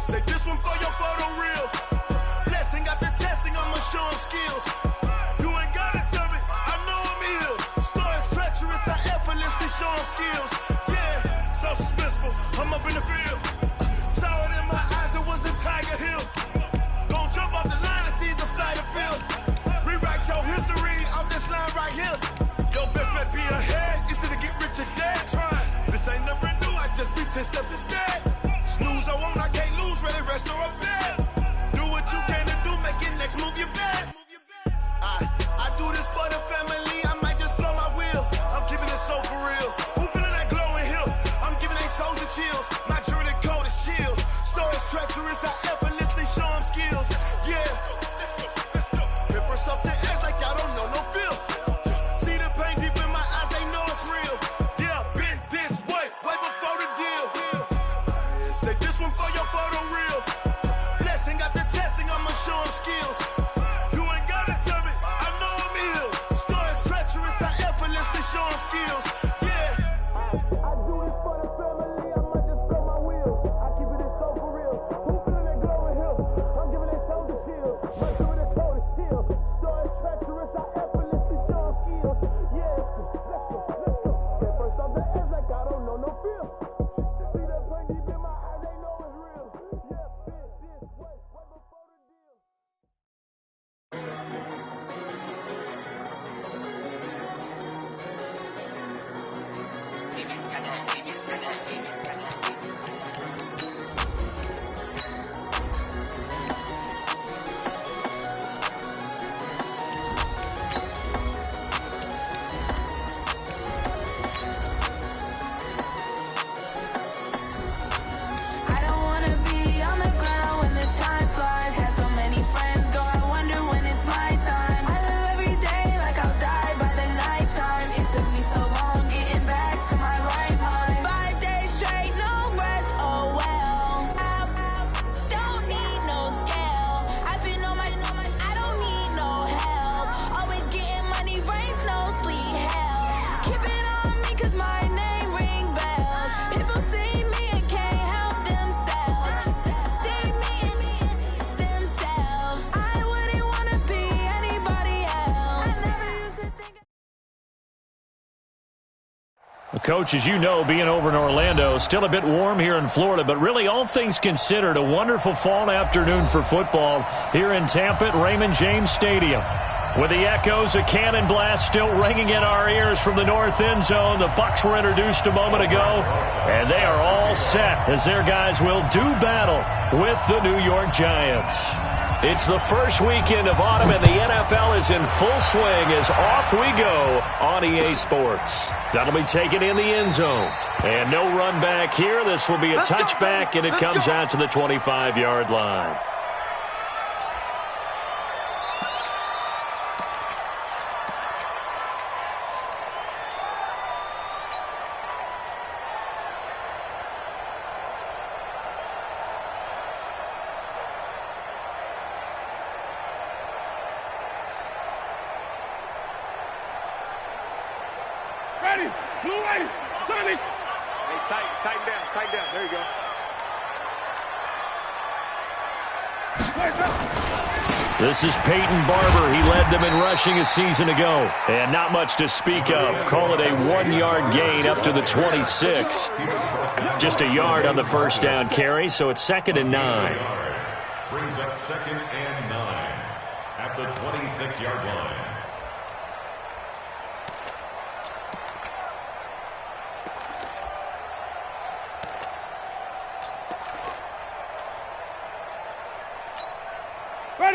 Say this one for your photo reel. Blessing after testing, I'ma show them skills. You ain't gotta tell me, I know I'm ill. Stories treacherous, I effortlessly show them skills. Yeah, so suspenseful, I'm up in the field. Saw it in my eyes, it was the Tiger Hill. Gon' jump off the line and see the flight of field. Rewrite your history off this line right here. Your best bet be ahead, easy to get rich or dead. Trying, this ain't never new, I just be 10 steps instead. Snooze I won't, I can't lose, ready, rest or up bed. Do what you can to do, make your next move your best. I do this for the family, I might just flow my wheel. I'm keeping it so for real. Who feeling that glowing hill? I'm giving they soldier chills. My journey cold is chill. Stories treacherous, I effortlessly show them skills. Yeah, hit first off the edge like I don't know no feel. See the pain deep in my eyes, they know it's real. Yeah, been this way before the deal. Say this one for your photo reel. Blessing after testing, I'ma show them skills. You ain't gotta tell me, I know I'm ill. Stories treacherous, I effortlessly show them skills. Yeah, I do this for the family, I might just blow my wheel. I keep it so for real. Who feeling that glowing hill? I'm giving they soldier chills. My journey cold is chill. Stories treacherous, I effortlessly show them skills. Yeah, let's go. Hit first off the edge like I don't know no feel. See that pain deep in my eyes, they know it's real. Yeah, been this way before the deal. I don't wanna be on the ground when the time flies. Had so many friends go, I wonder when it's my time. I live every day like I'll die by the nighttime. It took me so long getting back to my right mind. 5 days straight, no rest, oh well. I don't need no scale. I've been on my, I don't need no help. Always getting money, rain, snow, sleet, hell. Keep it on me 'cause my name ring bells. People see me and can't help themselves. See me and themselves. I wouldn't wanna be anybody else. I never used to think. Coach, as you know, being over in Orlando, still a bit warm here in Florida, but really all things considered, a wonderful fall afternoon for football here in Tampa at Raymond James Stadium. With the echoes of cannon blast still ringing in our ears from the north end zone, the Bucs were introduced a moment ago, and they are all set as their guys will do battle with the New York Giants. It's the first weekend of autumn, and the NFL is in full swing as off we go on EA Sports. That'll be taken in the end zone. And no run back here. This will be a touchback, and it comes out to the 25-yard line. Ready, blue ready, Sonny. Hey, tighten down, there you go. This is Peyton Barber. He led them in rushing a season ago. And not much to speak of. Call it a 1-yard gain up to the 26. Just a yard on the first down carry, so it's 2nd and 9. Brings up 2nd and 9 at the 26-yard line.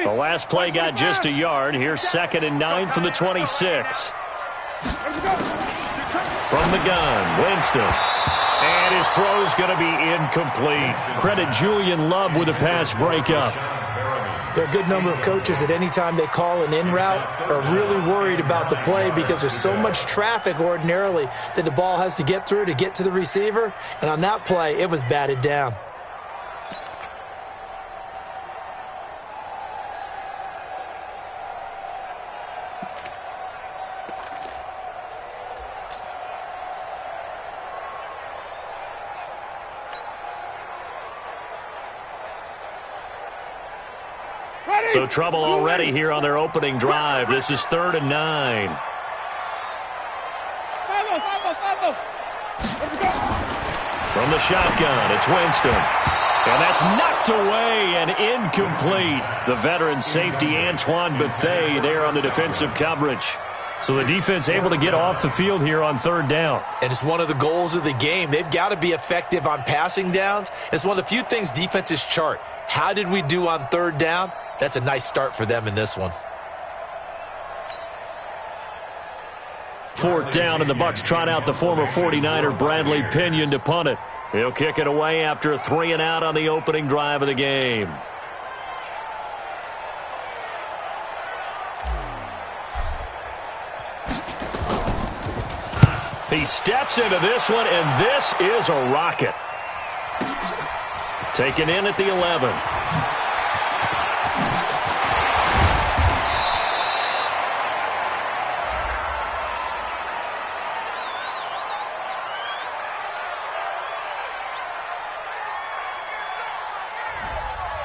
The last play got just a yard. Here's 2nd and 9 from the 26. From the gun, Winston. And his throw's going to be incomplete. Credit Julian Love with a pass breakup. There are a good number of coaches that any time they call an in route are really worried about the play because there's so much traffic ordinarily that the ball has to get through to get to the receiver. And on that play, it was batted down. So trouble already here on their opening drive. This is 3rd and 9. From the shotgun, it's Winston. And that's knocked away and incomplete. The veteran safety, Antoine Bethea, there on the defensive coverage. So the defense able to get off the field here on 3rd down. And it's one of the goals of the game. They've got to be effective on passing downs. It's one of the few things defenses chart. How did we do on 3rd down? That's a nice start for them in this one. 4th down, and the Bucs trot out the former 49er Bradley Pinion to punt it. He'll kick it away after a 3 and out on the opening drive of the game. He steps into this one, and this is a rocket. Taken in at the 11.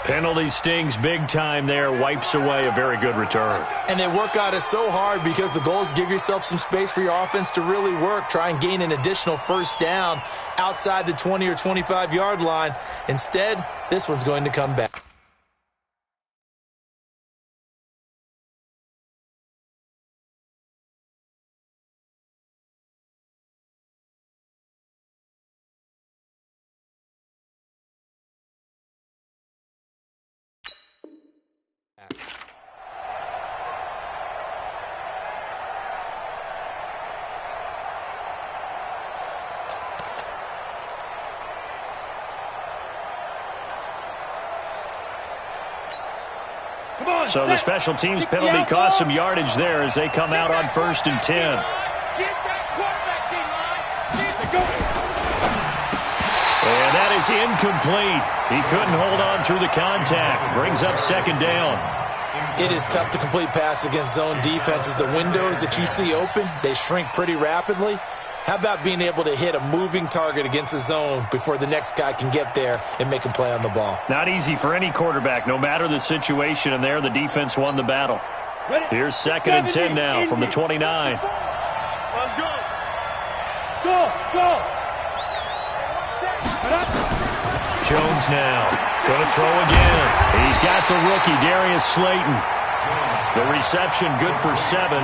Penalty stings big time there, wipes away a very good return. And they work on it so hard because the goal is give yourself some space for your offense to really work. Try and gain an additional 1st down outside the 20 or 25-yard line. Instead, this one's going to come back. So the special teams penalty cost some yardage there as they come out on 1st and 10. And that is incomplete. He couldn't hold on through the contact. Brings up 2nd down. It is tough to complete passes against zone defenses. The windows that you see open, they shrink pretty rapidly. How about being able to hit a moving target against a zone before the next guy can get there and make a play on the ball? Not easy for any quarterback, no matter the situation, and there the defense won the battle. Here's 2nd and 10 now from the 29. Let's go. Go. Jones now going to throw again. He's got the rookie, Darius Slayton. The reception good for 7.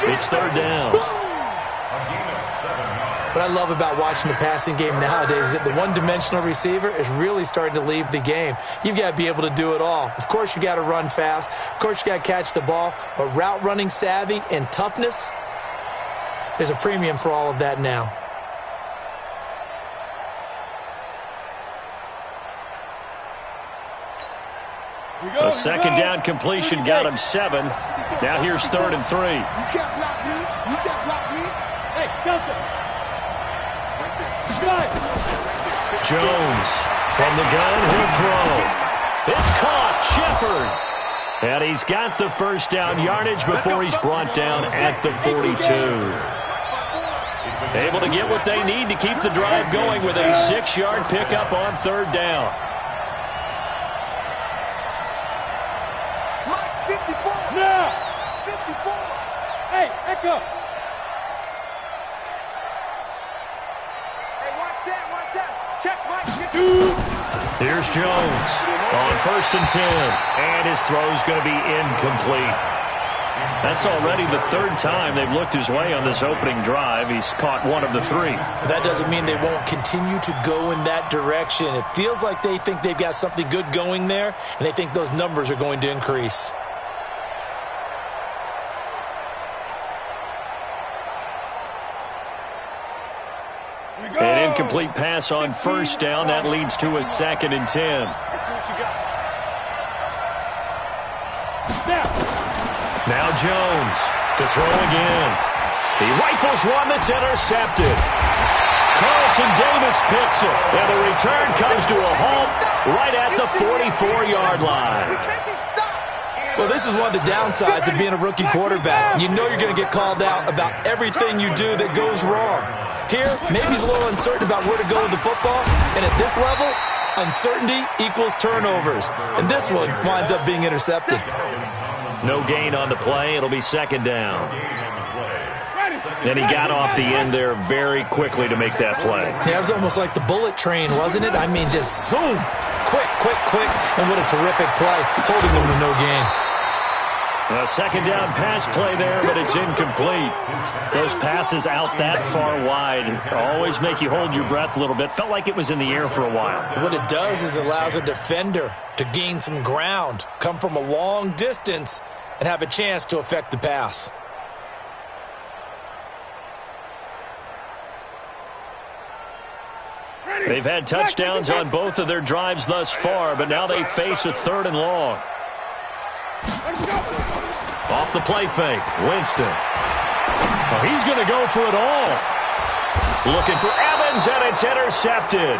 It's 3rd down. What I love about watching the passing game nowadays is that the one-dimensional receiver is really starting to leave the game. You've got to be able to do it all. Of course, you got to run fast. Of course, you got to catch the ball. But route running savvy and toughness, there's a premium for all of that now. A 2nd down completion got him 7. Now here's 3rd and 3. You can't block me. Hey, Delta. Jones from the gun, he'll throw. It's caught, Shepard. And he's got the 1st down yardage before he's brought down at the 42. Able to get what they need to keep the drive going with a 6-yard pickup on 3rd down. Mike, 54. Now. 54. Hey, Echo. Check, Mike. Here's Jones on 1st and 10, and his throw's going to be incomplete. That's already the 3rd time they've looked his way on this opening drive. He's caught 1 of the 3. That doesn't mean they won't continue to go in that direction. It feels like they think they've got something good going there, and they think those numbers are going to increase. An incomplete pass on 1st down. That leads to a 2nd and 10. Now Jones to throw again. He rifles one that's intercepted. Carlton Davis picks it, and the return comes to a halt right at the 44-yard line. Well, this is one of the downsides of being a rookie quarterback. You know you're going to get called out about everything you do that goes wrong. Here, maybe he's a little uncertain about where to go with the football, and at this level, Uncertainty equals turnovers. And this one winds up being intercepted. No gain on the play. It'll be second down. And he got off the end there very quickly to make that play. Yeah, it was almost like the bullet train, wasn't it? I mean, just zoom. Quick, quick, quick. And what a terrific play, holding them to no gain. A second down pass play there, but it's incomplete. Those passes out that far wide always make you hold your breath a little bit. Felt like it was in the air for a while. What it does is allows a defender to gain some ground, come from a long distance, and have a chance to affect the pass. They've had touchdowns on both of their drives thus far, but now they face a 3rd and long. Off the play fake, Winston. Oh, he's going to go for it all. Looking for Evans, and it's intercepted.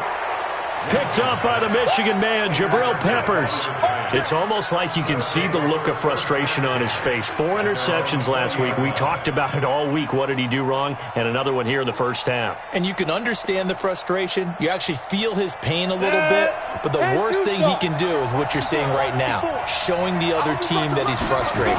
Picked up by the Michigan man, Jabril Peppers. It's almost like you can see the look of frustration on his face. 4 interceptions last week. We talked about it all week. What did he do wrong? And another one here in the first half. And you can understand the frustration. You actually feel his pain a little bit. But the worst thing he can do is what you're seeing right now, showing the other team that he's frustrated.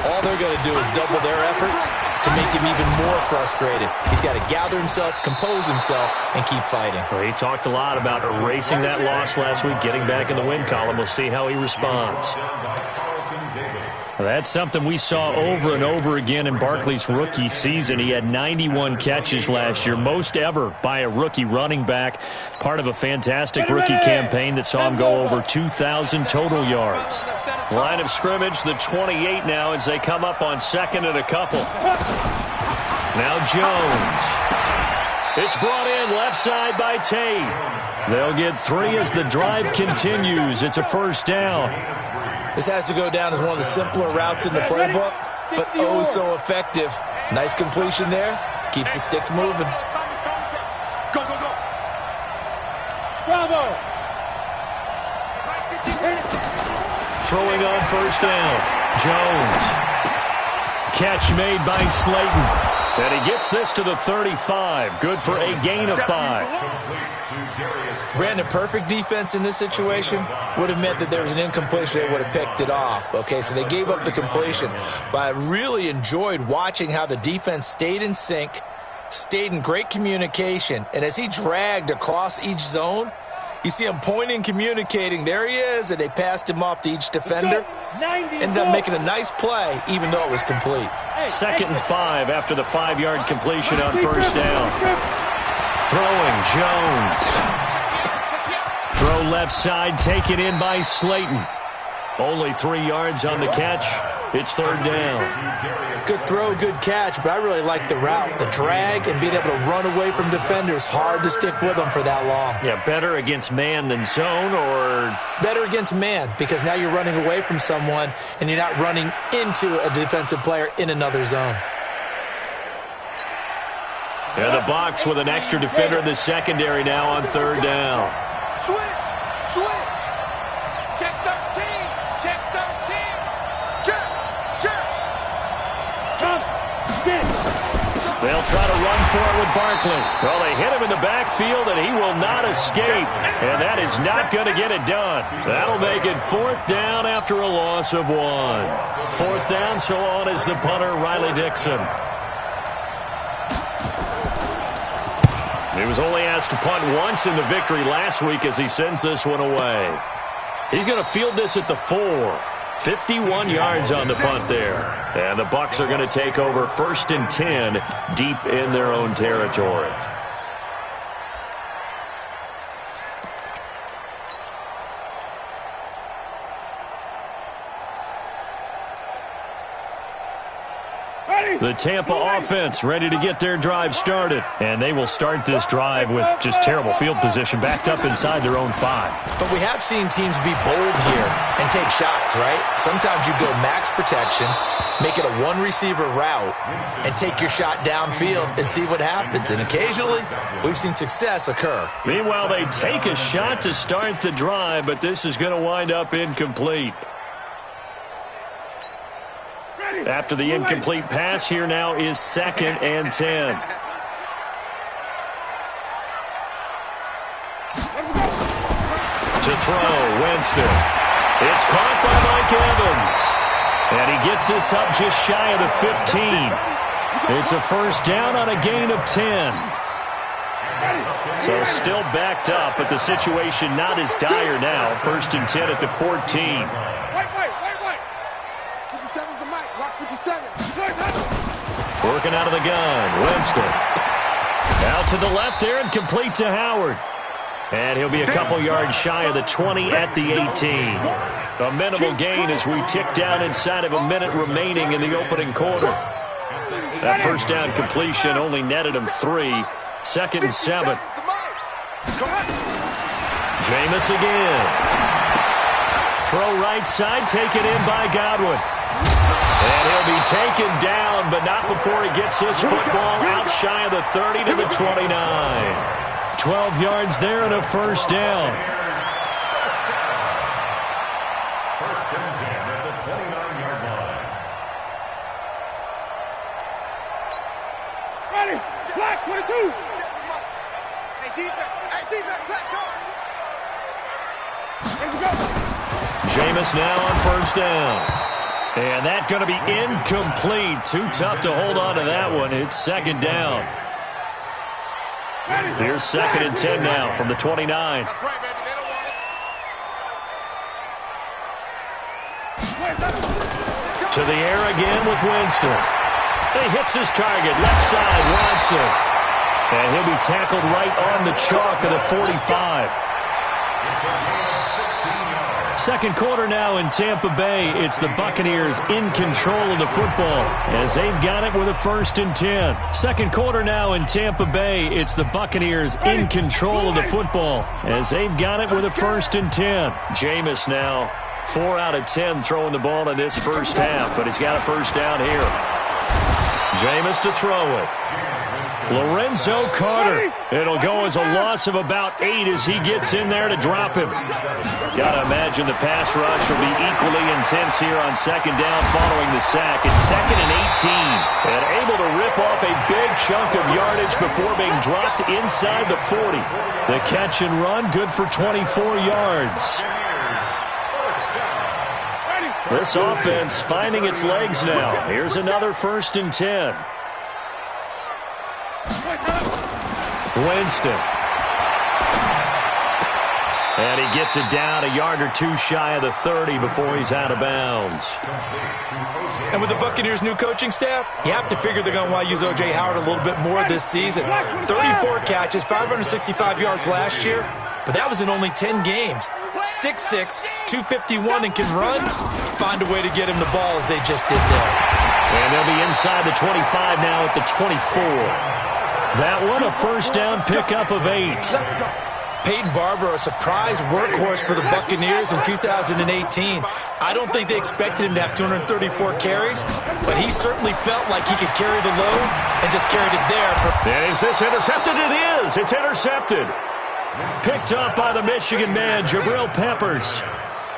All they're going to do is double their efforts to make him even more frustrated. He's got to gather himself, compose himself, and keep fighting. Well, he talked a lot about erasing that loss last week, getting back in the win column. We'll see how he responds. Well, that's something we saw over and over again in Barkley's rookie season. He had 91 catches last year, most ever by a rookie running back, part of a fantastic rookie campaign that saw him go over 2,000 total yards. Line of scrimmage, the 28 now as they come up on 2nd and a couple. Now Jones. It's brought in left side by Tate. They'll get 3 as the drive continues. It's a first down. This has to go down as one of the simpler routes in the playbook, but oh so effective. Nice completion there. Keeps the sticks moving. Go, go, go. Bravo. Throwing on first down. Jones. Catch made by Slayton. And he gets this to the 35. Good for a gain of 5. Brandon, perfect defense in this situation would have meant that there was an incompletion. They would have picked it off. Okay, so they gave up the completion. But I really enjoyed watching how the defense stayed in sync, stayed in great communication. And as he dragged across each zone, you see him pointing, communicating. There he is, and they passed him off to each defender. Ended up making a nice play, even though it was complete. 2nd and 5 after the 5-yard completion on first down. Throwing, Jones. Throw left side, taken in by Slayton. Only 3 yards on the catch. It's 3rd down. Good throw, good catch, but I really like the route, the drag, and being able to run away from defenders. Hard to stick with them for that long. Yeah, better against man than zone, or? Better against man, because now you're running away from someone, and you're not running into a defensive player in another zone. And the box with an extra defender in the secondary now on 3rd down. Switch, switch. Check 13, check 13. Check, check. Jump, get. They'll try to run for it with Barkley. Well, they hit him in the backfield, and he will not escape. And that is not going to get it done. That'll make it 4th down after a loss of 1. 4th down, so on is the punter, Riley Dixon. He was only asked to punt once in the victory last week as he sends this one away. He's going to field this at the 4. 51 yards on the punt there. And the Bucs are going to take over 1st and 10 deep in their own territory. The Tampa offense ready to get their drive started. And they will start this drive with just terrible field position, backed up inside their own 5. But we have seen teams be bold here and take shots, right? Sometimes you go max protection, make it a 1-receiver route, and take your shot downfield and see what happens. And occasionally, we've seen success occur. Meanwhile, they take a shot to start the drive, but this is going to wind up incomplete. After the incomplete pass, here now is 2nd and 10. To throw, Winston. It's caught by Mike Evans. And he gets this up just shy of the 15. It's a first down on a gain of 10. So still backed up, but the situation not as dire now. First and 10 at the 14. Wait. 57's the mic. Rock 57. Working out of the gun, Winston. Out to the left there and complete to Howard. And he'll be a couple yards shy of the 20 at the 18. A minimal gain as we tick down inside of a minute remaining in the opening quarter. That first down completion only netted him 3. Second and 7. Jameis again. Throw right side, taken in by Godwin. And he'll be taken down, but not before he gets this football out shy of the 30 to the 29. 12 yards there and a first down. First and 10 at the 29-yard line. Ready. Black 22. Hey, defense, black guard. Here we go. Jameis now on first down. And that's going to be incomplete. Too tough to hold on to that one. It's second down. Here's second and 10 now from the 29. That's right, baby. They don't want it. To the air again with Winston. He hits his target. Left side, Watson. And he'll be tackled right on the chalk of the 45. Second quarter now in Tampa Bay. It's the Buccaneers in control of the football as they've got it with a first and 10. Second quarter now in Tampa Bay. It's the Buccaneers in control of the football as they've got it with a first and 10. Jameis now 4 out of 10 throwing the ball in this first half, but he's got a first down here. Jameis to throw it. Lorenzo Carter. It'll go as a loss of about 8 as he gets in there to drop him. Got to imagine the pass rush will be equally intense here on second down following the sack. It's second and 18. And able to rip off a big chunk of yardage before being dropped inside the 40. The catch and run good for 24 yards. This offense finding its legs now. Here's another first and 10. Winston. And he gets it down a yard or 2 shy of the 30 before he's out of bounds. And with the Buccaneers' new coaching staff, you have to figure they're going to want to use O.J. Howard a little bit more this season. 34 catches, 565 yards last year, but that was in only 10 games. 6'6", 251, and can run. Find a way to get him the ball as they just did there. And they'll be inside the 25 now at the 24. That one a first down pickup of 8. Peyton Barber, a surprise workhorse for the Buccaneers in 2018. I don't think they expected him to have 234 carries, but he certainly felt like he could carry the load and just carried it there. And is this intercepted? It is. It's intercepted. Picked up by the Michigan man, Jabril Peppers.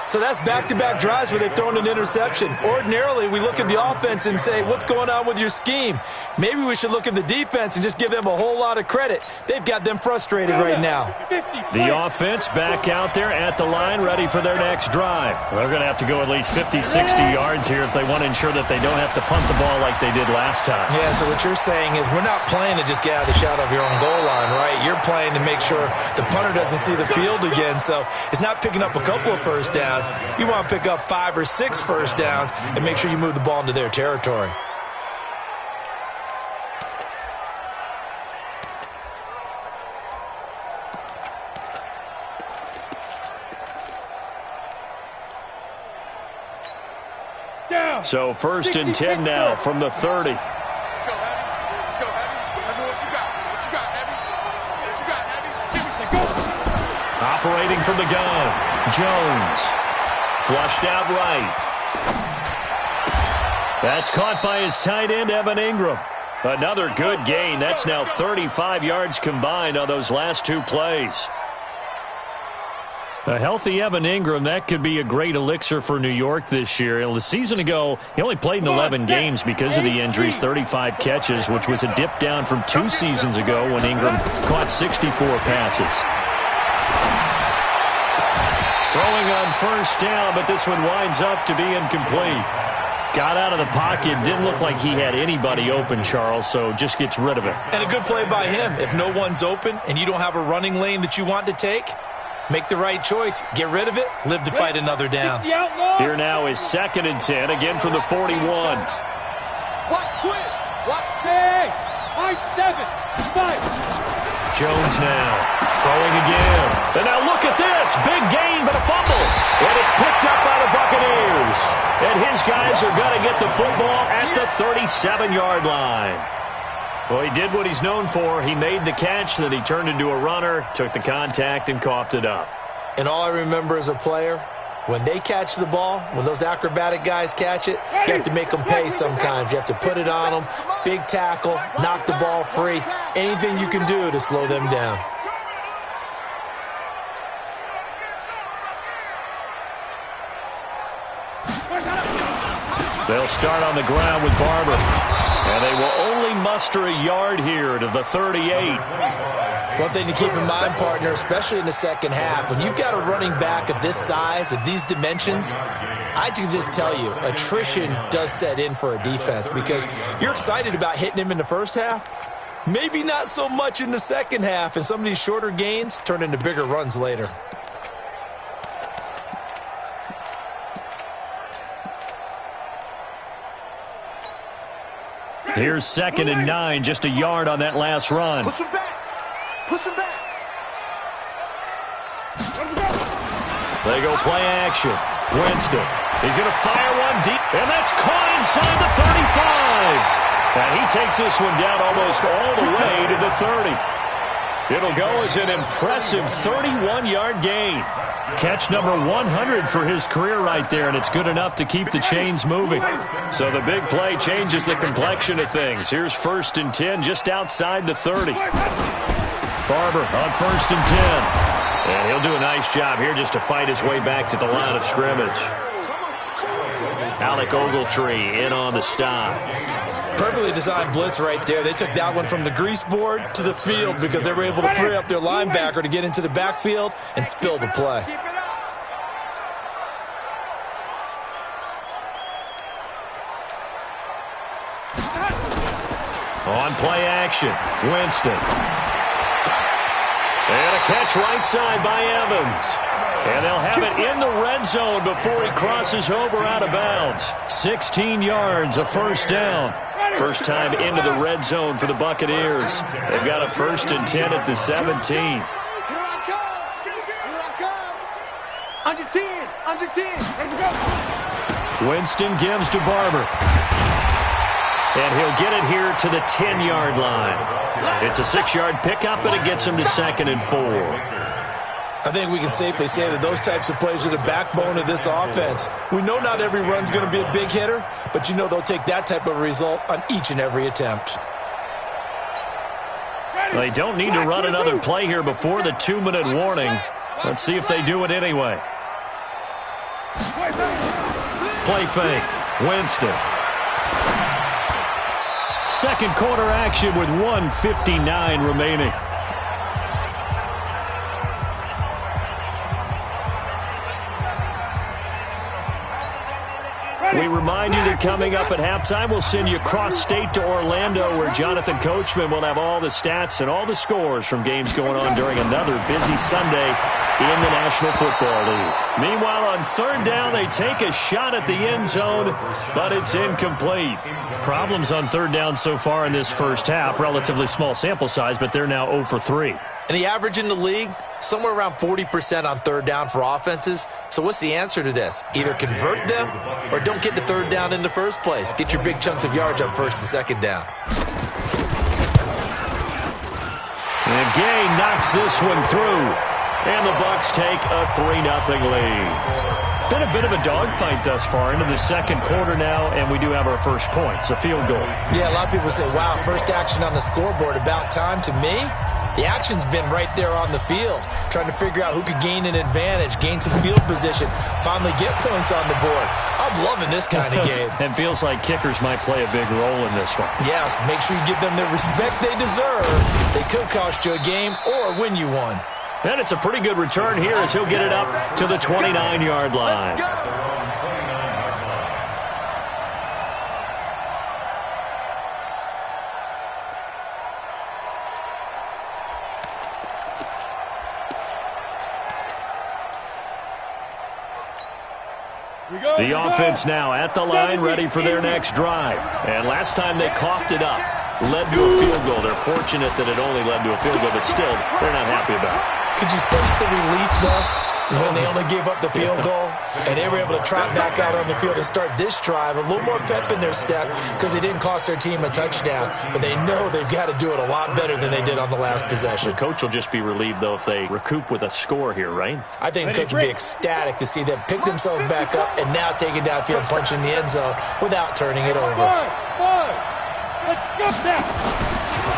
So that's back-to-back drives where they've thrown an interception. Ordinarily, we look at the offense and say, what's going on with your scheme? Maybe we should look at the defense and just give them a whole lot of credit. They've got them frustrated right now. The offense back out there at the line, ready for their next drive. They're going to have to go at least 50, 60 yards here if they want to ensure that they don't have to punt the ball like they did last time. Yeah, so what you're saying is we're not playing to just get out of the shadow of your own goal line, right? You're playing to make sure the punter doesn't see the field again. So it's not picking up a couple of first downs. You want to pick up 5 or 6 first downs and make sure you move the ball into their territory. So first and 10 now from the 30. Let's go, Heavy. Let's go, Heavy. Heavy, what you got? What you got, Heavy? What you got, Heavy? Give me some go. Operating from the gun, Jones. Flushed out right. That's caught by his tight end, Evan Ingram. Another good gain. That's now 35 yards combined on those last 2 plays. A healthy Evan Ingram, that could be a great elixir for New York this year. The season ago, he only played in 11 games because of the injuries, 35 catches, which was a dip down from 2 seasons ago when Ingram caught 64 passes. Throwing on first down, but this one winds up to be incomplete. Got out of the pocket. Didn't look like he had anybody open, Charles, so just gets rid of it. And a good play by him. If no one's open and you don't have a running lane that you want to take, make the right choice. Get rid of it. Live to fight another down. Here now is 2nd and 10, again from the 41. Watch twist. Watch twist. Jones now throwing again. And now look at this. Big gain, but a fumble. And it's picked up by the Buccaneers. And his guys are going to get the football at the 37-yard line. Well, he did what he's known for. He made the catch, then he turned into a runner, took the contact, and coughed it up. And all I remember as a player, when they catch the ball, when those acrobatic guys catch it, you have to make them pay sometimes. You have to put it on them, big tackle, knock the ball free, anything you can do to slow them down. They'll start on the ground with Barber. And they will only muster a yard here to the 38. One thing to keep in mind, partner, especially in the second half, when you've got a running back of this size, of these dimensions, I can just tell you, attrition does set in for a defense because you're excited about hitting him in the first half. Maybe not so much in the second half, and some of these shorter gains turn into bigger runs later. Here's 2nd and 9, just a yard on that last run. Push him back. Push him back. They go play action. Winston. He's going to fire one deep, and that's caught inside the 35. And he takes this one down almost all the way to the 30. It'll go as an impressive 31-yard gain. Catch number 100 for his career right there, and it's good enough to keep the chains moving. So the big play changes the complexion of things. Here's 1st and 10 just outside the 30. Barber on 1st and 10. And he'll do a nice job here just to fight his way back to the line of scrimmage. Alec Ogletree in on the stop. Perfectly designed blitz right there. They took that one from the grease board to the field because they were able to free up their linebacker to get into the backfield and spill the play. On play action, Winston. And a catch right side by Evans. And they'll have it in the red zone before he crosses over out of bounds. 16 yards, a first down. First time into the red zone for the Buccaneers. They've got a 1st and 10 at the 17. Here I come. Here I come. Under 10. Under 10. Let's go. Winston gives to Barber. And he'll get it here to the 10-yard line. It's a 6-yard pickup, and it gets him to 2nd and 4. I think we can safely say that those types of plays are the backbone of this offense. We know not every run's going to be a big hitter, but you know they'll take that type of result on each and every attempt. They don't need to run another play here before the 2-minute warning. Let's see if they do it anyway. Play fake. Winston. Second quarter action with 1:59 remaining. We remind you that coming up at halftime, we'll send you cross-state to Orlando, where Jonathan Coachman will have all the stats and all the scores from games going on during another busy Sunday in the National Football League. Meanwhile, on 3rd down, they take a shot at the end zone, but it's incomplete. Problems on 3rd down so far in this first half. Relatively small sample size, but they're now 0 for 3. And the average in the league, somewhere around 40% on 3rd down for offenses. So what's the answer to this? Either convert them or don't get to 3rd down in the first place. Get your big chunks of yards on 1st and 2nd down. And Gay knocks this one through. And the Bucs take a 3-0 lead. Been a bit of a dogfight thus far into the second quarter now, and we do have our first point. It's a field goal. Yeah, a lot of people say, wow, first action on the scoreboard, about time. To me, the action's been right there on the field, trying to figure out who could gain an advantage, gain some field position, finally get points on the board. I'm loving this kind of game. It feels like kickers might play a big role in this one. Yes, make sure you give them the respect they deserve. They could cost you a game or win you one. And it's a pretty good return here as he'll get it up to the 29-yard line. The offense now at the line, ready for their next drive. And last time they coughed it up, led to a field goal. They're fortunate that it only led to a field goal, but still, they're not happy about it. Could you sense the relief, though, when they only gave up the field goal and they were able to trot back out on the field and start this drive? A little more pep in their step because they didn't cost their team a touchdown, but they know they've got to do it a lot better than they did on the last possession. The coach will just be relieved, though, if they recoup with a score here, right? I think the coach will be ecstatic to see them pick themselves back up and now take it downfield, punch in the end zone without turning it over. Let's go now.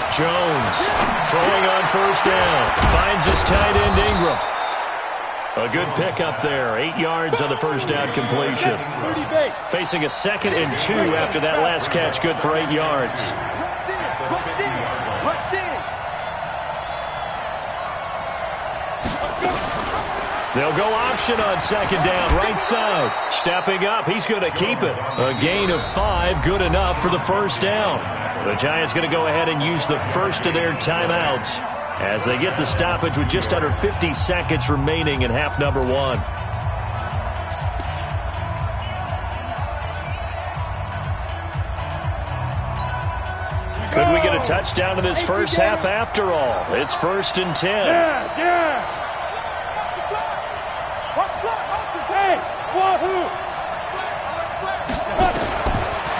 Jones throwing on first down. Finds his tight end Ingram. A good pickup there. 8 yards on the first down completion. Facing a 2nd and 2 after that last catch. Good for 8 yards. They'll go option on 2nd down, right side. Stepping up, he's going to keep it. A gain of 5, good enough for the first down. The Giants going to go ahead and use the first of their timeouts as they get the stoppage with just under 50 seconds remaining in half number 1. Could we get a touchdown in this first half after all? It's 1st and 10. Yeah.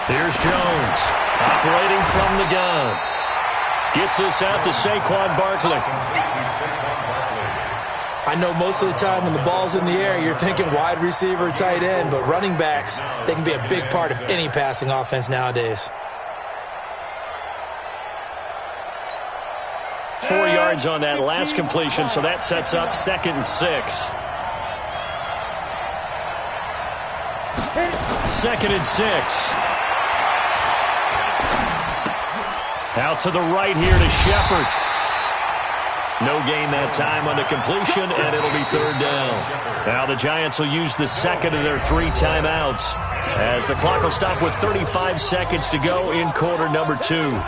Here's Jones, operating from the gun. Gets this out to Saquon Barkley. I know most of the time when the ball's in the air, you're thinking wide receiver, tight end, but running backs, they can be a big part of any passing offense nowadays. 4 yards on that last completion, so that sets up 2nd and 6. 2nd and 6. Out to the right here to Shepard. No gain that time on the completion, and it'll be 3rd down. Now the Giants will use the 2nd of their 3 timeouts as the clock will stop with 35 seconds to go in quarter number 2.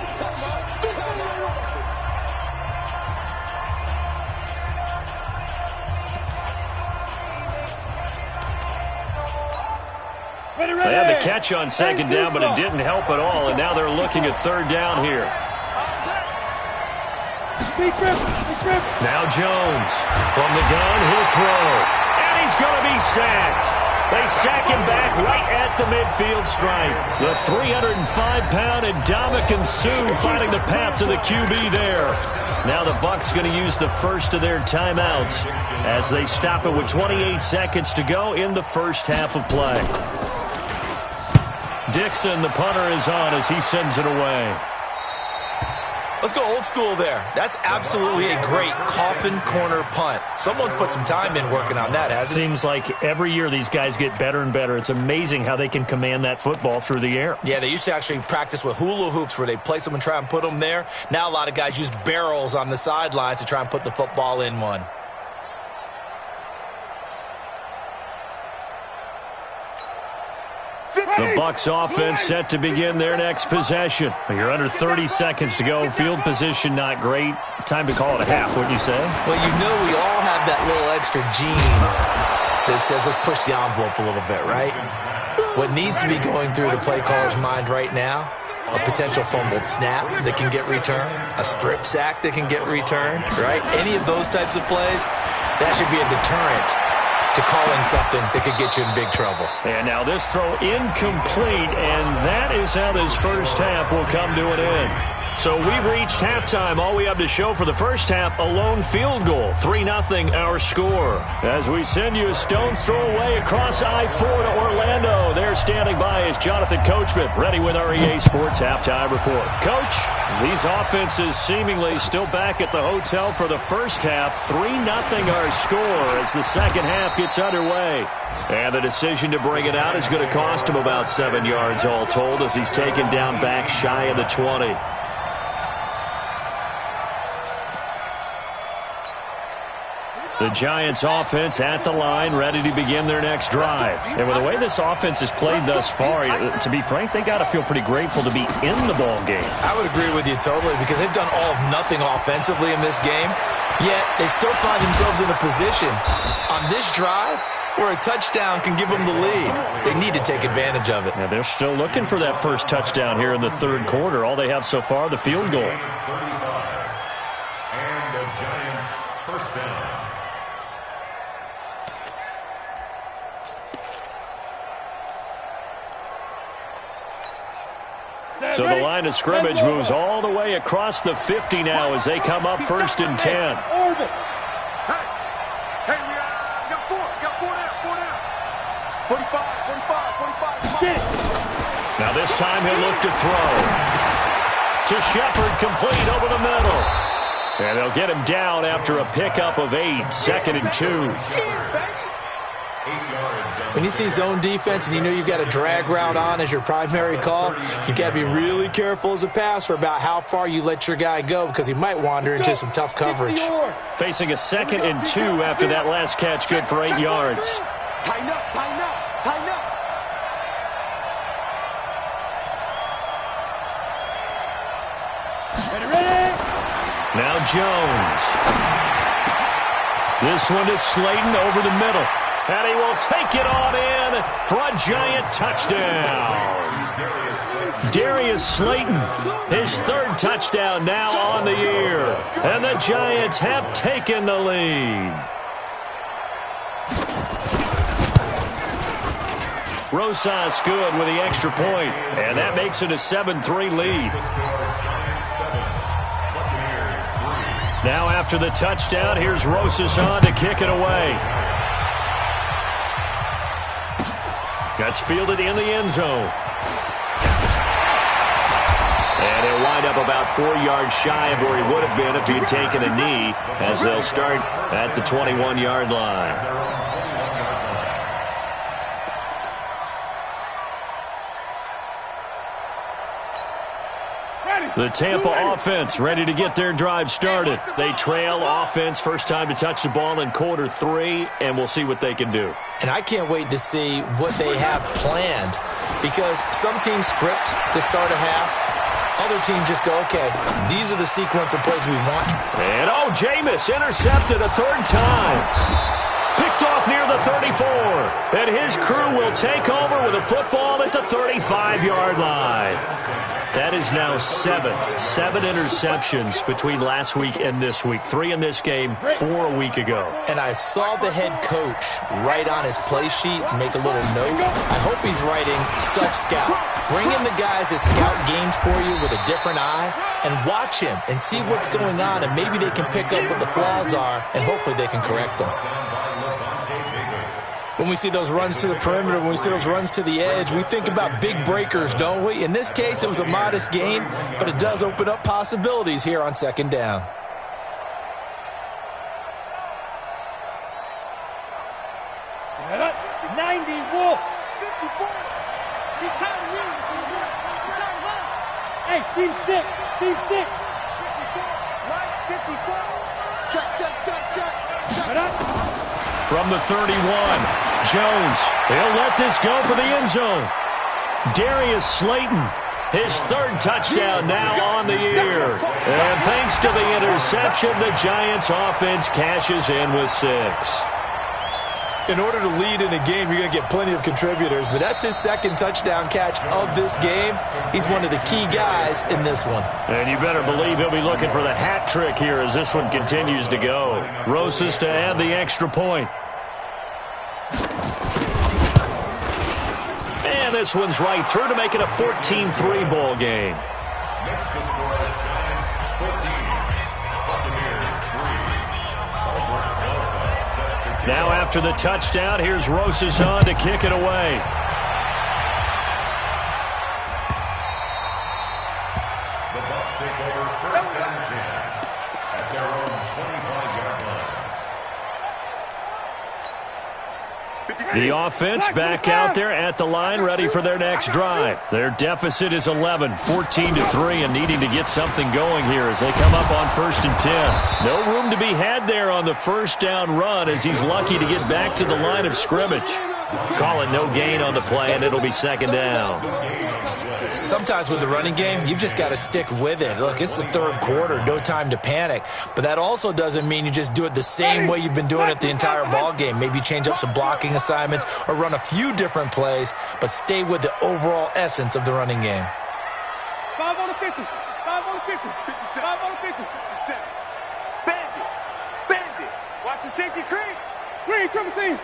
They had the catch on 2nd down, but it didn't help at all, and now they're looking at 3rd down here. Now Jones from the gun, he'll throw, and he's going to be sacked. They sack him back right at the midfield stripe. The 305-pound Ndamukong Suh finding the path to the QB there. Now the Bucs going to use the first of their timeouts as they stop it with 28 seconds to go in the first half of play. Dixon, the punter, is on as he sends it away. Let's go old school there. That's absolutely a great coffin corner punt. Someone's put some time in working on that, hasn't it? Seems like every year these guys get better and better. It's amazing how they can command that football through the air. Yeah, they used to actually practice with hula hoops where they place them and try and put them there. Now a lot of guys use barrels on the sidelines to try and put the football in one. The Bucs offense set to begin their next possession. You're under 30 seconds to go. Field position not great. Time to call it a half, wouldn't you say? Well, you know we all have that little extra gene that says let's push the envelope a little bit, right? What needs to be going through the play caller's mind right now, a potential fumbled snap that can get returned, a strip sack that can get returned, right? Any of those types of plays, that should be a deterrent to calling something that could get you in big trouble. And now this throw incomplete, and that is how this first half will come to an end. So we've reached halftime. All we have to show for the first half, a lone field goal. 3-0 our score. As we send you a stone's throw away across I-4 to Orlando. There standing by is Jonathan Coachman, ready with our EA Sports Halftime Report. Coach, these offenses seemingly still back at the hotel for the first half. 3-0 our score as the second half gets underway. And the decision to bring it out is going to cost him about 7 yards all told as he's taken down back shy of the 20. The Giants offense at the line, ready to begin their next drive. And with the way this offense has played thus far, to be frank, they got to feel pretty grateful to be in the ball game. I would agree with you totally, because they've done all of nothing offensively in this game, yet they still find themselves in a position on this drive where a touchdown can give them the lead. They need to take advantage of it. Yeah, they're still looking for that first touchdown here in the third quarter. All they have so far, the field goal. And the Giants first down. So the line of scrimmage moves all the way across the 50 now as they come up 1st and 10. Hey, we got four down. 45. Now this time he'll look to throw. To Shepard, complete over the middle. And they'll get him down after a pickup of 8, 2nd and 2. When you see zone defense and you know you've got a drag route on as your primary call, you got to be really careful as a passer about how far you let your guy go, because he might wander into some tough coverage. Facing a 2nd and 2 after that last catch, good for 8 yards. Tighten up. Ready? Now Jones. This one is Slayton over the middle. And he will take it on in for a Giant touchdown. Darius Slayton, his 3rd touchdown now on the year. And the Giants have taken the lead. Rosas good with the extra point, and that makes it a 7-3 lead. Now after the touchdown, here's Rosas on to kick it away. That's fielded in the end zone. And he'll wind up about 4 yards shy of where he would have been if he had taken a knee, as they'll start at the 21-yard line. The Tampa offense ready to get their drive started. They trail offense, first time to touch the ball in quarter 3, and we'll see what they can do. And I can't wait to see what they have planned, because some teams script to start a half. Other teams just go, okay, these are the sequence of plays we want. And, Jameis intercepted a 3rd time. Picked off near the 34. And his crew will take over with a football at the 35-yard line. That is now 7 interceptions between last week and this week. 3 in this game, 4 a week ago. And I saw the head coach write on his play sheet, make a little note. I hope he's writing self-scout. Bring in the guys that scout games for you with a different eye and watch him and see what's going on, and maybe they can pick up what the flaws are, and hopefully they can correct them. When we see those runs to the perimeter, when we see those runs to the edge, we think about big breakers, don't we? In this case, it was a modest gain, but it does open up possibilities here on 2nd down. Set up. 90, Wolf. 54. He's tired of me. He's tired of us. Hey, team 6. 54. Right, 54. Check. Set up. From the 31, Jones. He'll let this go for the end zone. Darius Slayton, his 3rd touchdown now on the year. And thanks to the interception, the Giants offense cashes in with 6. In order to lead in a game, you're going to get plenty of contributors, but that's his 2nd touchdown catch of this game. He's one of the key guys in this one. And you better believe he'll be looking for the hat trick here as this one continues to go. Rosas to add the extra point. And this one's right through to make it a 14-3 ball game. Next to score, Giants 14, Buccaneers 3. Now after the touchdown, here's Rosas on to kick it away. The Bucs take over 1st and 10 at their own 25-yard line. 55. The offense back out there at the line, ready for their next drive. Their deficit is 11, 14-3, and needing to get something going here as they come up on 1st and 10. No room to be had there on the first down run as he's lucky to get back to the line of scrimmage. Call it no gain on the play, and it'll be 2nd down. Sometimes with the running game, you've just got to stick with it. Look, it's the 3rd quarter, no time to panic. But that also doesn't mean you just do it the same way you've been doing it the entire ball game. Maybe change up some blocking assignments or run a few different plays, but stay with the overall essence of the running game. 5 on the 50. 5 on the 50. 57. 5 on the 50. 57. Bandit. Bandit. Watch the safety creep. Creep, triple team.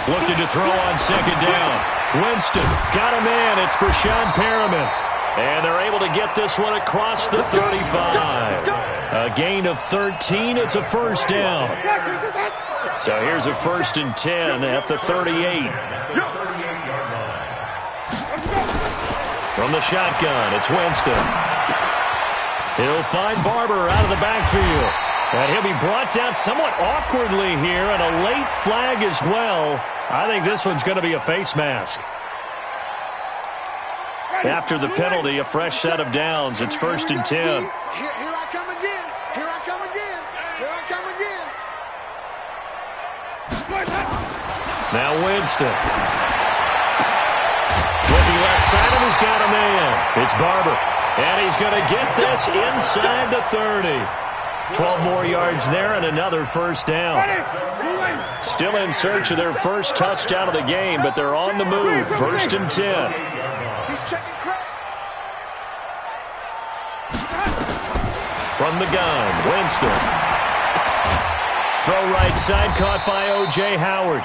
Looking to throw on 2nd down. Winston got him in. It's Brashad Perriman. And they're able to get this one across the 35. A gain of 13. It's a 1st down. So here's a 1st and 10 at the 38. From the shotgun, it's Winston. He'll find Barber out of the backfield. And he'll be brought down somewhat awkwardly here, and a late flag as well. I think this one's going to be a face mask. After the penalty, a fresh set of downs. It's 1st and 10. Here I come again. Here I come again. Here I come again. Now Winston. Looking left side, and he's got a man. It's Barber. And he's going to get this inside the 30. 12 more yards there and another 1st down. Still in search of their first touchdown of the game, but they're on the move. 1st and 10. From the gun, Winston. Throw right side, caught by O.J. Howard.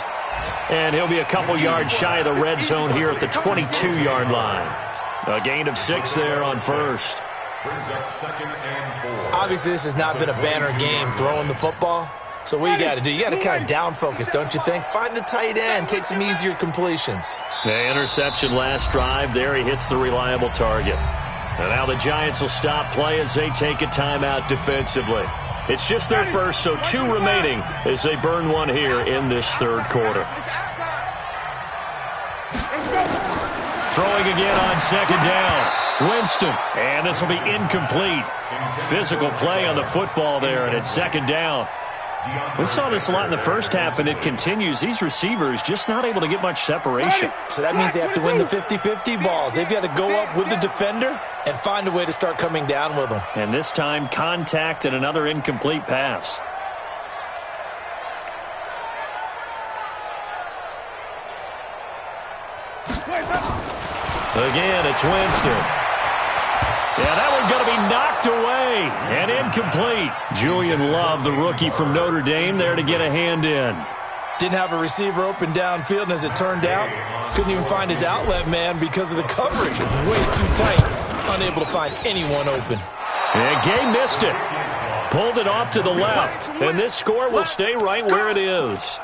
And he'll be a couple yards shy of the red zone here at the 22-yard line. A gain of 6 there on 1st. Brings up 2nd and 4. Obviously, this has not been a banner game throwing the football. So what you got to do, you got to kind of down focus, don't you think? Find the tight end, take some easier completions. The interception last drive there. He hits the reliable target. And now the Giants will stop play as they take a timeout defensively. It's just their first, so 2 remaining as they burn one here in this 3rd quarter. Throwing again on 2nd down. Winston, and this will be incomplete. Physical play on the football there, and it's 2nd down. We saw this a lot in the first half, and it continues. These receivers just not able to get much separation. So that means they have to win the 50-50 balls. They've got to go up with the defender and find a way to start coming down with them. And this time, contact and another incomplete pass. Again, it's Winston. Yeah, that one's going to be knocked away and incomplete. Julian Love, the rookie from Notre Dame, there to get a hand in. Didn't have a receiver open downfield, and as it turned out, couldn't even find his outlet man because of the coverage. It's way too tight, unable to find anyone open. And Gay missed it. Pulled it off to the left, and this score will stay right where it is.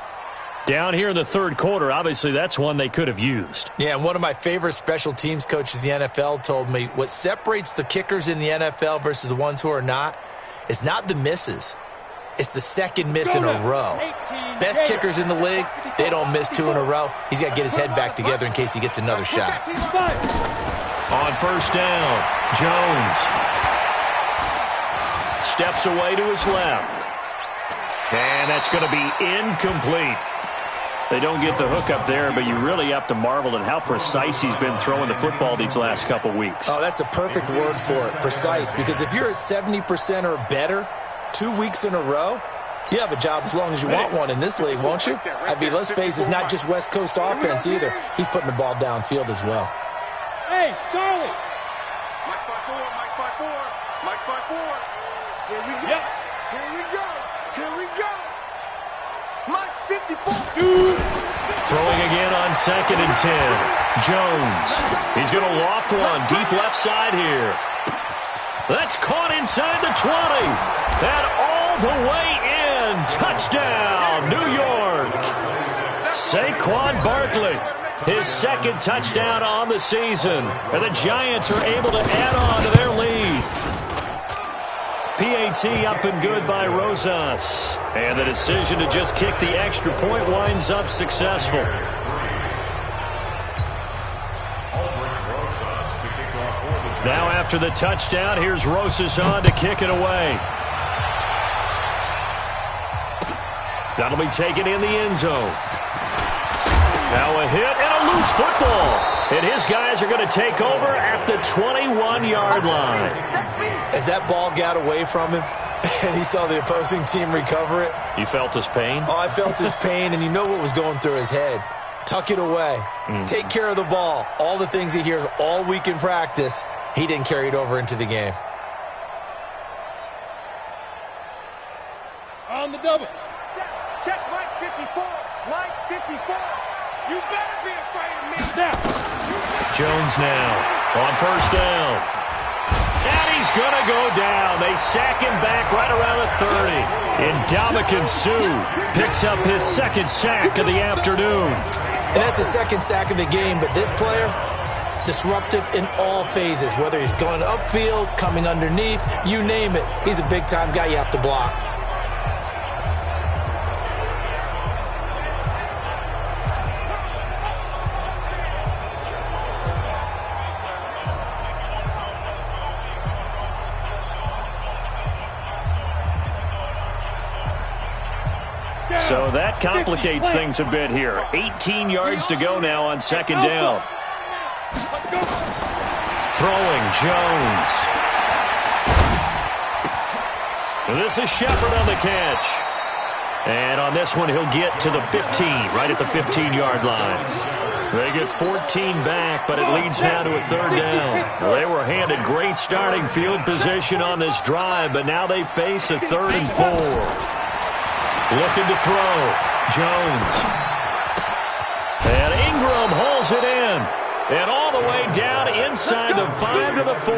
Down here in the 3rd quarter, obviously that's one they could have used. Yeah, and one of my favorite special teams coaches in the NFL told me what separates the kickers in the NFL versus the ones who are not is not the misses. It's the 2nd miss in a row. Best kickers in the league, they don't miss 2 in a row. He's got to get his head back together in case he gets another shot. On 1st down, Jones steps away to his left. And that's going to be incomplete. They don't get the hook up there, but you really have to marvel at how precise he's been throwing the football these last couple weeks. Oh, that's the perfect word for it, precise. Because if you're at 70% or better 2 weeks in a row, you have a job as long as you want one in this league, won't you? I mean, let's face it, it's not just West Coast offense either. He's putting the ball downfield as well. Hey, Charlie. Mike 5-4, Mike 5-4, Mike 5-4. Here we go. Yep. Here we go. Here we go. Mike 54. Throwing again on 2nd and 10. Jones. He's going to loft one deep left side here. That's caught inside the 20. And all the way in. Touchdown, New York. Saquon Barkley. His 2nd touchdown on the season. And the Giants are able to add on to their lead. PAT up and good by Rosas. And the decision to just kick the extra point winds up successful. Now after the touchdown, here's Rosas on to kick it away. That'll be taken in the end zone. Now a hit and a loose football. And his guys are going to take over at the 21-yard line. As that ball got away from him and he saw the opposing team recover it. You felt his pain? Oh, I felt his pain, and you know what was going through his head. Tuck it away. Take care of the ball. All the things he hears all week in practice, he didn't carry it over into the game. On the double. Check Mike 54. Mike 54. You better be afraid of me. Now. Jones now on first down. And he's going to go down. They sack him back right around the 30. And Suh picks up his second sack of the afternoon. And that's the second sack of the game, but this player, disruptive in all phases, whether he's going upfield, coming underneath, you name it. He's a big-time guy you have to block. So that complicates things a bit here. 18 yards to go now on second down. Throwing Jones. This is Shepard on the catch. And on this one, he'll get to the 15, right at the 15-yard line. They get 14 back, but it leads now to a third down. Well, they were handed great starting field position on this drive, but now they face a 3rd and 4. Looking to throw. Jones. And Ingram hauls it in. And all the way down inside the 5 to the 4.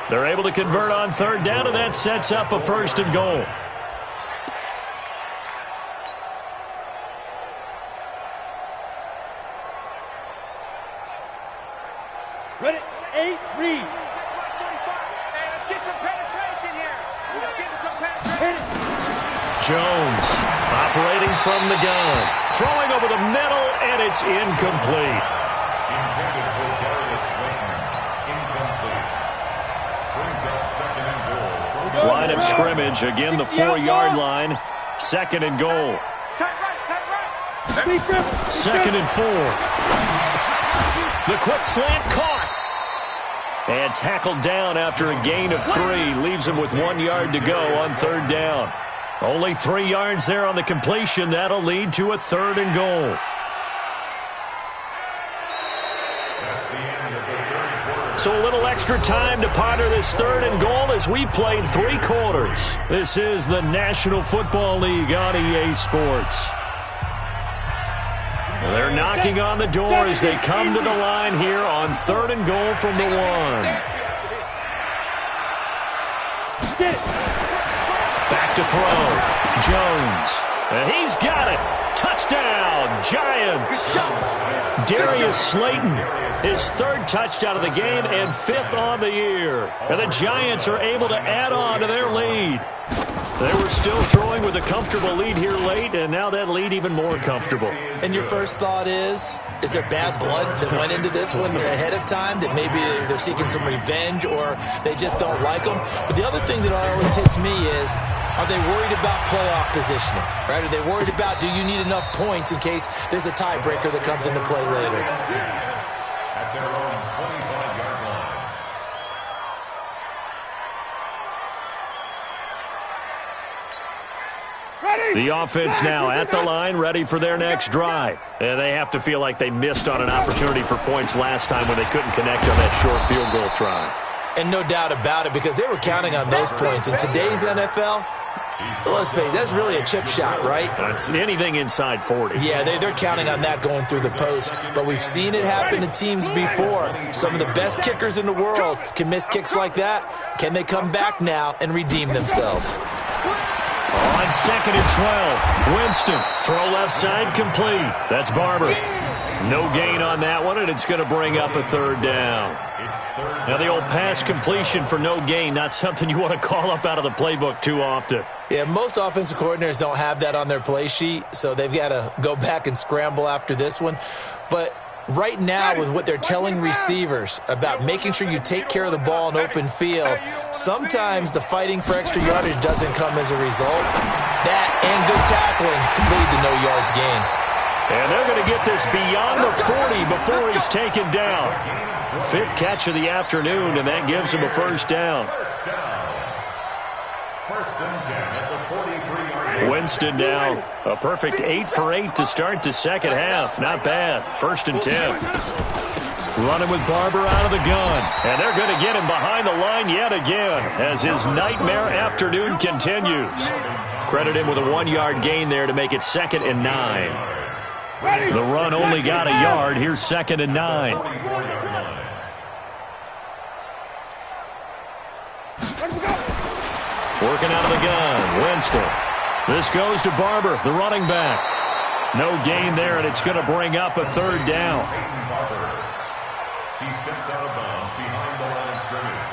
They're able to convert on third down, and that sets up a 1st and goal. Ready? 8, read. Hey, let's get some penetration here. We're getting some penetration. Jones operating from the gun. Throwing over the middle, and it's incomplete. Intended for Darius Slayton. Incomplete. Brings up 2nd and goal. Line of scrimmage, again the 4-yard line. 2nd and goal. Tight right. 2nd and 4. The quick slant caught. And tackled down after a gain of 3. Leaves him with 1 yard to go on third down. Only 3 yards there on the completion. That'll lead to a 3rd and goal. That's the end of the third quarter. So a little extra time to ponder this 3rd and goal as we played 3 quarters. This is the National Football League on EA Sports. They're knocking on the door as they come to the line here on 3rd and goal from the 1. Back to throw. Jones. And he's got it. Touchdown, Giants. Darius Slayton, his 3rd touchdown of the game and 5th on the year. And the Giants are able to add on to their lead. They were still throwing with a comfortable lead here late, and now that lead even more comfortable. And your first thought is there bad blood that went into this one ahead of time, that maybe they're seeking some revenge or they just don't like them? But the other thing that always hits me is, are they worried about playoff positioning? Right? Are they worried about, do you need enough points in case there's a tiebreaker that comes into play later? At their own 25-yard line. The offense now at the line, ready for their next drive. And they have to feel like they missed on an opportunity for points last time when they couldn't connect on that short field goal try. And no doubt about it, because they were counting on those points. In today's NFL, let's face it, that's really a chip shot, right? That's anything inside 40. Yeah, they're counting on that going through the post. But we've seen it happen to teams before. Some of the best kickers in the world can miss kicks like that. Can they come back now and redeem themselves? On on 2nd and 12. Winston, throw left side, complete. That's Barber. No gain on that one, and it's going to bring up a 3rd down. Now, the old pass completion for no gain, not something you want to call up out of the playbook too often. Yeah, most offensive coordinators don't have that on their play sheet, so they've got to go back and scramble after this one. But right now, with what they're telling receivers about making sure you take care of the ball in open field, sometimes the fighting for extra yardage doesn't come as a result. That and good tackling can lead to no yards gained. And they're going to get this beyond the 40 before he's taken down. 5th catch of the afternoon, and that gives him a 1st down. Winston now a perfect 8 for 8 to start the 2nd half. Not bad. 1st and 10. Running with Barber out of the gun. And they're going to get him behind the line yet again as his nightmare afternoon continues. Credit him with a 1-yard gain there to make it 2nd and 9. The run only got a yard. Here's 2nd and 9. Working out of the gun. Winston. This goes to Barber, the running back. No gain there, and it's going to bring up a 3rd down. He steps out of bounds behind the line of scrimmage.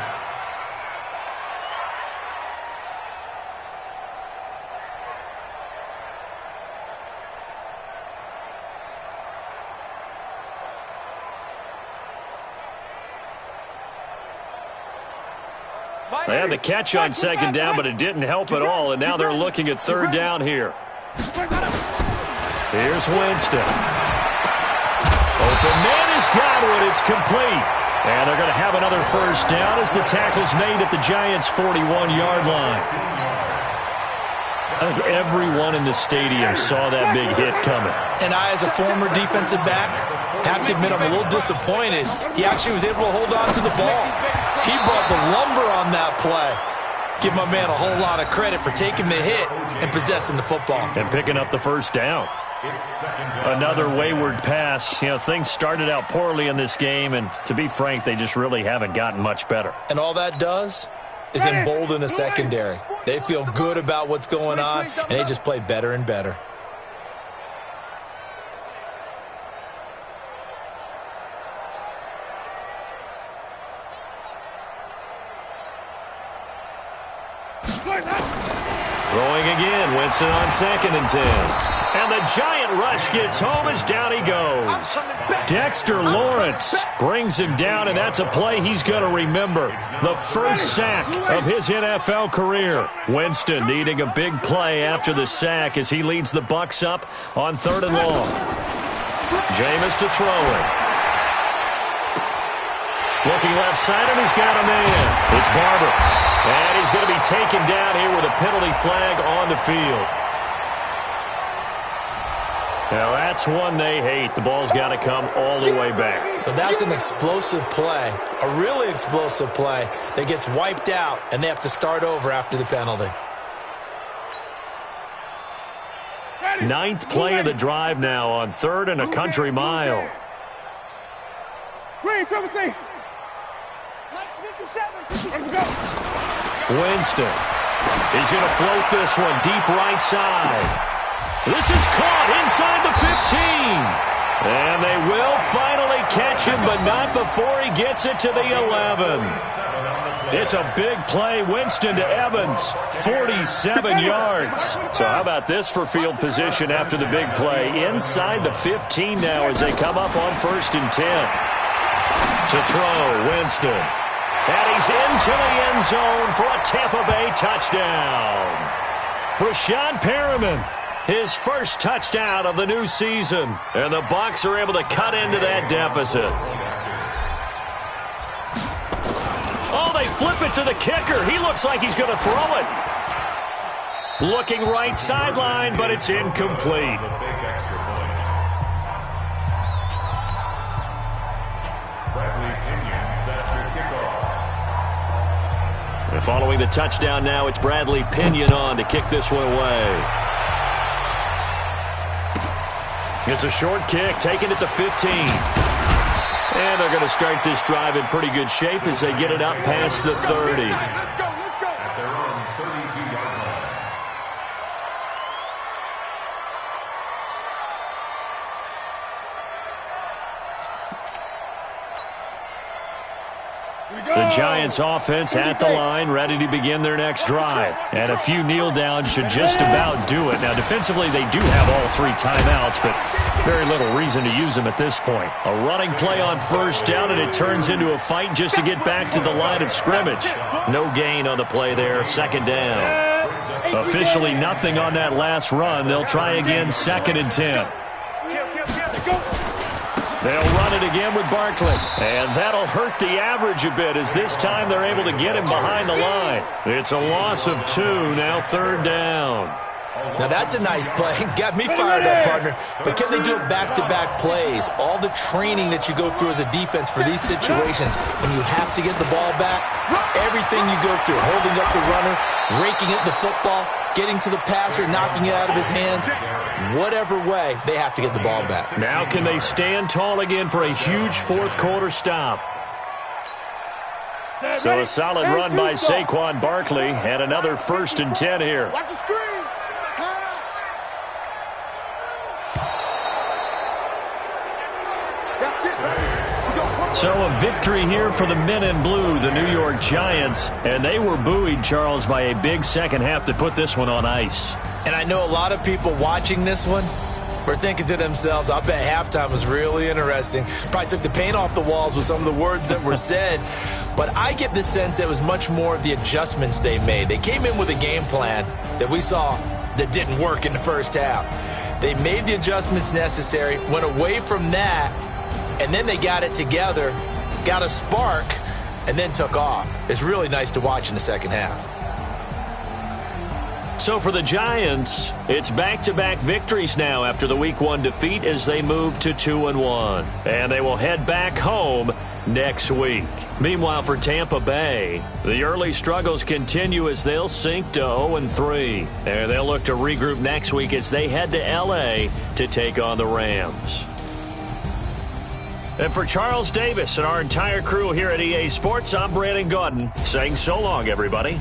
They had the catch on 2nd down, but it didn't help at all, and now they're looking at 3rd down here. Here's Winston. Open man is Godwin. It's complete. And they're going to have another 1st down as the tackle's made at the Giants' 41-yard line. Everyone in the stadium saw that big hit coming. And I, as a former defensive back, have to admit I'm a little disappointed. He actually was able to hold on to the ball. He brought the lumber on that play. Give my man a whole lot of credit for taking the hit and possessing the football. And picking up the 1st down. Another wayward pass. You know, things started out poorly in this game, and to be frank, they just really haven't gotten much better. And all that does is embolden the secondary. They feel good about what's going on, and they just play better and better. Throwing again, Winston on 2nd and 10. And the giant rush gets home as down he goes. Dexter Lawrence brings him down, and that's a play he's going to remember. The 1st sack of his NFL career. Winston needing a big play after the sack as he leads the Bucs up on 3rd and long. Jameis to throw it. Looking left side, and he's got a man. It's Barber. And he's going to be taken down here with a penalty flag on the field. Now, that's one they hate. The ball's got to come all the way back. So that's an explosive play, a really explosive play that gets wiped out, and they have to start over after the penalty. 9th play of the drive now on 3rd and a country mile. Winston. He's going to float this one deep right side. This is caught inside the 15. And they will finally catch him, but not before he gets it to the 11. It's a big play. Winston to Evans, 47 yards. So how about this for field position after the big play? Inside the 15 now as they come up on 1st and 10. To throw, Winston. And he's into the end zone for a Tampa Bay touchdown. Brashad Perriman, his 1st touchdown of the new season. And the Bucs are able to cut into that deficit. Oh, they flip it to the kicker. He looks like he's going to throw it. Looking right sideline, but it's incomplete. And following the touchdown now, it's Bradley Pinion on to kick this one away. It's a short kick, taking it to 15. And they're going to start this drive in pretty good shape as they get it up past the 30. The Giants offense at the line, ready to begin their next drive. And a few kneel downs should just about do it. Now, defensively, they do have all 3 timeouts, but very little reason to use them at this point. A running play on first down, and it turns into a fight just to get back to the line of scrimmage. No gain on the play there, second down. Officially nothing on that last run. They'll try again, 2nd and 10. They'll run it again with Barkley. And that'll hurt the average a bit as this time they're able to get him behind the line. It's a loss of 2, now 3rd down. Now that's a nice play. Got me fired up, partner. But can they do it back-to-back plays? All the training that you go through as a defense for these situations, when you have to get the ball back, everything you go through, holding up the runner, raking at the football, getting to the passer, knocking it out of his hands, whatever way, they have to get the ball back. Now can they stand tall again for a huge 4th quarter stop? So a solid run by Saquon Barkley and another 1st and 10 here. Watch the screen. So a victory here for the men in blue, the New York Giants. And they were buoyed, Charles, by a big second half to put this one on ice. And I know a lot of people watching this one were thinking to themselves, I bet halftime was really interesting. Probably took the paint off the walls with some of the words that were said. But I get the sense it was much more of the adjustments they made. They came in with a game plan that we saw that didn't work in the first half. They made the adjustments necessary, went away from that, and then they got it together, got a spark, and then took off. It's really nice to watch in the second half. So for the Giants, it's back-to-back victories now after the Week 1 defeat as they move to 2-1. And they will head back home next week. Meanwhile, for Tampa Bay, the early struggles continue as they'll sink to 0-3. And they'll look to regroup next week as they head to L.A. to take on the Rams. And for Charles Davis and our entire crew here at EA Sports, I'm Brandon Gaudin saying so long, everybody.